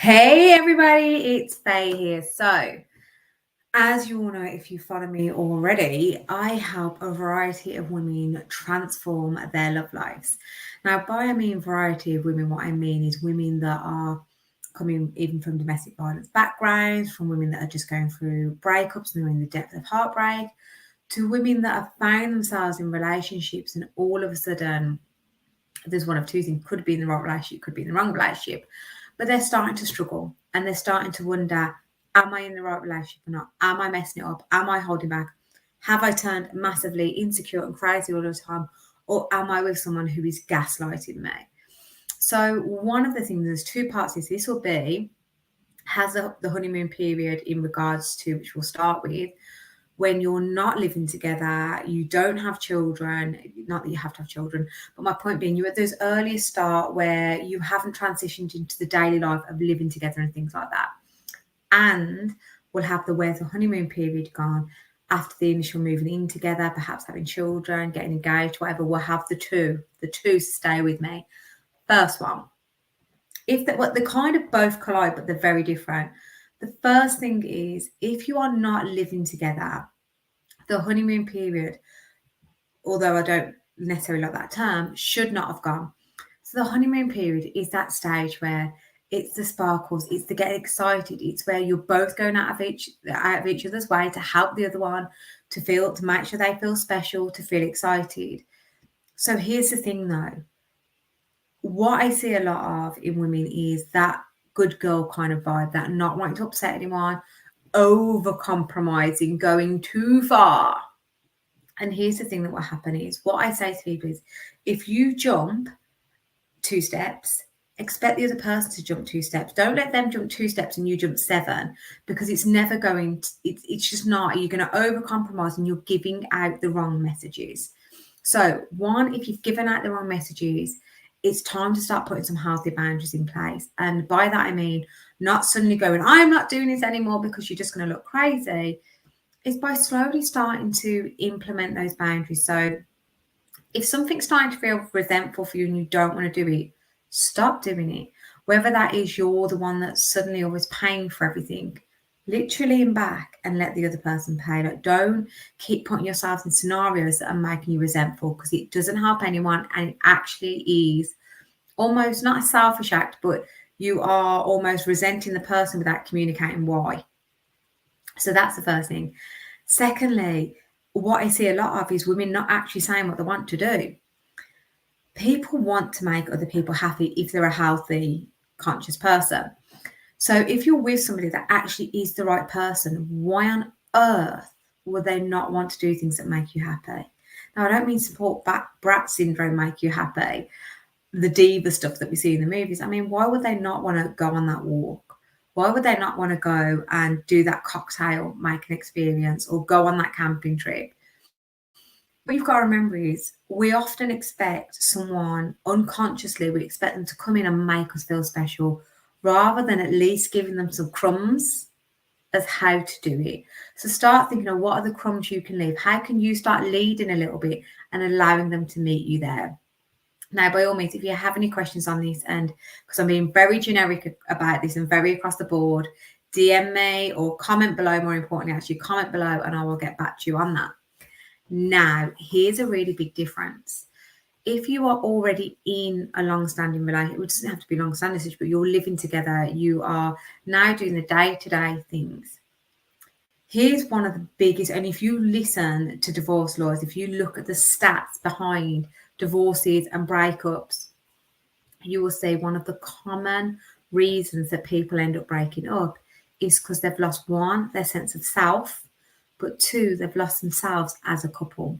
Hey everybody, it's Faye here. So, as you all know, if you follow me already, I help a variety of women transform their love lives. Now, by I mean variety of women, what I mean is women that are coming even from domestic violence backgrounds, from women that are just going through breakups and they're in the depth of heartbreak, to women that have found themselves in relationships and all of a sudden there's one of two things: could be in the right relationship, could be in the wrong relationship, but they're starting to struggle and they're starting to wonder, am I in the right relationship or not? Am I messing it up? Am I holding back? Have I turned massively insecure and crazy all the time? Or am I with someone who is gaslighting me? So one of the things, there's two parts is this will be, has the honeymoon period in regards to, which we'll start with, when you're not living together, you don't have children, not that you have to have children, but my point being, you're at those earlier start where you haven't transitioned into the daily life of living together and things like that. And we'll have the where's the honeymoon period gone after the initial moving in together, perhaps having children, getting engaged, whatever. We'll have the two stay with me. First one, if that what they kind of both collide, but they're very different. The first thing is, if you are not living together, the honeymoon period, although I don't necessarily like that term, should not have gone. So the honeymoon period is that stage where it's the sparkles, it's the get excited, it's where you're both going out of each other's way to help the other one, to make sure they feel special, to feel excited. So here's the thing though. What I see a lot of in women is that good girl kind of vibe, that not wanting to upset anyone, over compromising, going too far. And here's the thing that will happen is, what I say to people is, if you jump 2 steps, expect the other person to jump 2 steps. Don't let them jump 2 steps and you jump 7, because it's never going to, it's just not. You're going to over compromise and you're giving out the wrong messages. So one, if you've given out the wrong messages, it's time to start putting some healthy boundaries in place. And by that, I mean, not suddenly going, I'm not doing this anymore because you're just going to look crazy. It's by slowly starting to implement those boundaries. So if something's starting to feel resentful for you and you don't want to do it, stop doing it. Whether that is you're the one that's suddenly always paying for everything, literally lean back and let the other person pay. Like, don't keep putting yourself in scenarios that are making you resentful, because it doesn't help anyone, and it actually is almost not a selfish act, but you are almost resenting the person without communicating why. So that's the first thing. Secondly, what I see a lot of is women not actually saying what they want to do. People want to make other people happy if they're a healthy, conscious person. So if you're with somebody that actually is the right person, why on earth would they not want to do things that make you happy? Now, I don't mean support brat syndrome make you happy, the diva stuff that we see in the movies. I mean, why would they not want to go on that walk? Why would they not want to go and do that cocktail making experience or go on that camping trip? What you've got to remember is, we often expect someone unconsciously, we expect them to come in and make us feel special, rather than at least giving them some crumbs as how to do it. So start thinking of, what are the crumbs you can leave? How can you start leading a little bit and allowing them to meet you there? Now, by all means, if you have any questions on this, and because I'm being very generic about this and very across the board, DM me or comment below. More importantly, actually comment below and I will get back to you on that. Now, here's a really big difference. If you are already in a long-standing relationship, it doesn't have to be long-standing, but you're living together, you are now doing the day-to-day things. Here's one of the biggest, and if you listen to divorce lawyers, if you look at the stats behind divorces and breakups, you will see one of the common reasons that people end up breaking up is because they've lost, one, their sense of self, but two, they've lost themselves as a couple.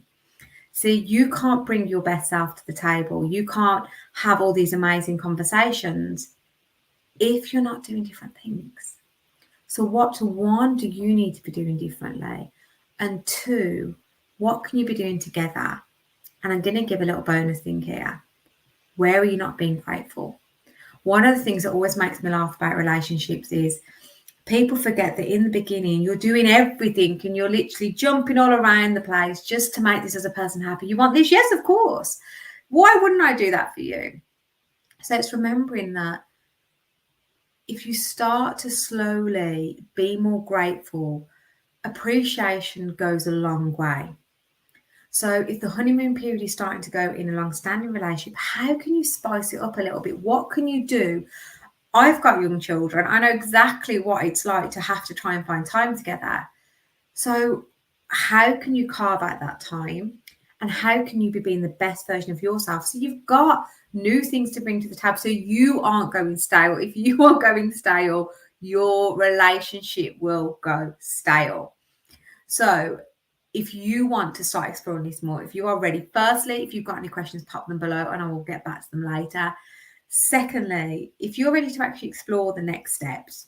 See, you can't bring your best self to the table. You can't have all these amazing conversations if you're not doing different things. So one, do you need to be doing differently? And two, what can you be doing together? And I'm going to give a little bonus thing here. Where are you not being grateful? One of the things that always makes me laugh about relationships is people forget that in the beginning, you're doing everything and you're literally jumping all around the place just to make this other person happy. You want this? Yes, of course. Why wouldn't I do that for you? So it's remembering that if you start to slowly be more grateful, appreciation goes a long way. So if the honeymoon period is starting to go in a long-standing relationship, how can you spice it up a little bit? What can you do? I've got young children. I know exactly what it's like to have to try and find time together. So how can you carve out that time? And how can you be being the best version of yourself? So you've got new things to bring to the table. So you aren't going stale. If you are going stale, your relationship will go stale. So if you want to start exploring this more, if you are ready, firstly, if you've got any questions, pop them below and I will get back to them later. Secondly, if you're ready to actually explore the next steps,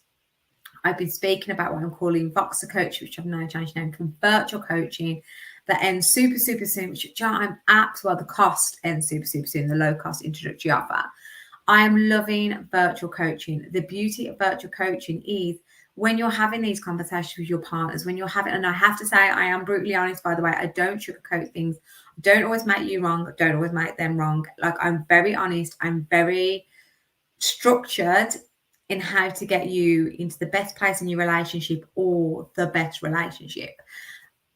I've been speaking about what I'm calling Voxer Coach, which I've now changed name to virtual coaching that ends super, super soon, which I'm the cost ends super, super soon, the low cost introductory offer. I am loving virtual coaching. The beauty of virtual coaching is when you're having these conversations with your partners, when you're having, and I have to say, I am brutally honest, by the way, I don't sugarcoat things. I don't always make you wrong. I don't always make them wrong. Like, I'm very honest. I'm very structured in how to get you into the best place in your relationship or the best relationship.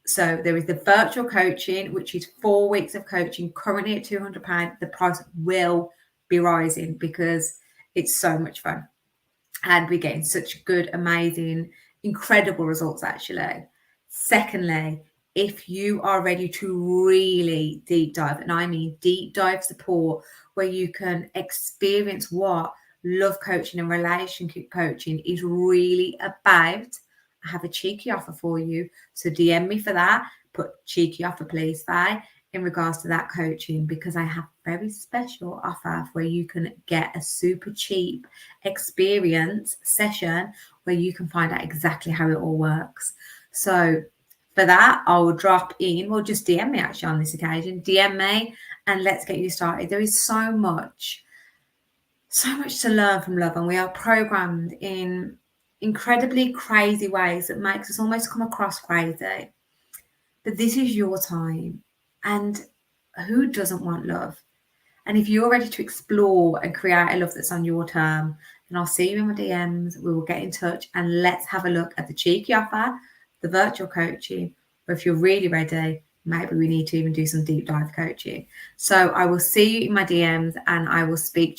So there is the virtual coaching, which is 4 weeks of coaching, currently at £200. The price will be rising because it's so much fun. And we're getting such good, amazing, incredible results, actually. Secondly, if you are ready to really deep dive, and I mean deep dive support, where you can experience what love coaching and relationship coaching is really about, I have a cheeky offer for you. So DM me for that. Put cheeky offer, please, Faye, in regards to that coaching, because I have a very special offer where you can get a super cheap experience session where you can find out exactly how it all works. So for that, I will drop in, well, just DM me actually on this occasion, DM me and let's get you started. There is so much to learn from love, and we are programmed in incredibly crazy ways that makes us almost come across crazy. But this is your time, and who doesn't want love? And if you're ready to explore and create a love that's on your term, then I'll see you in my DMs. We will get in touch and let's have a look at the cheeky offer, the virtual coaching, or if you're really ready, maybe we need to even do some deep dive coaching. So I will see you in my DMs and I will speak to you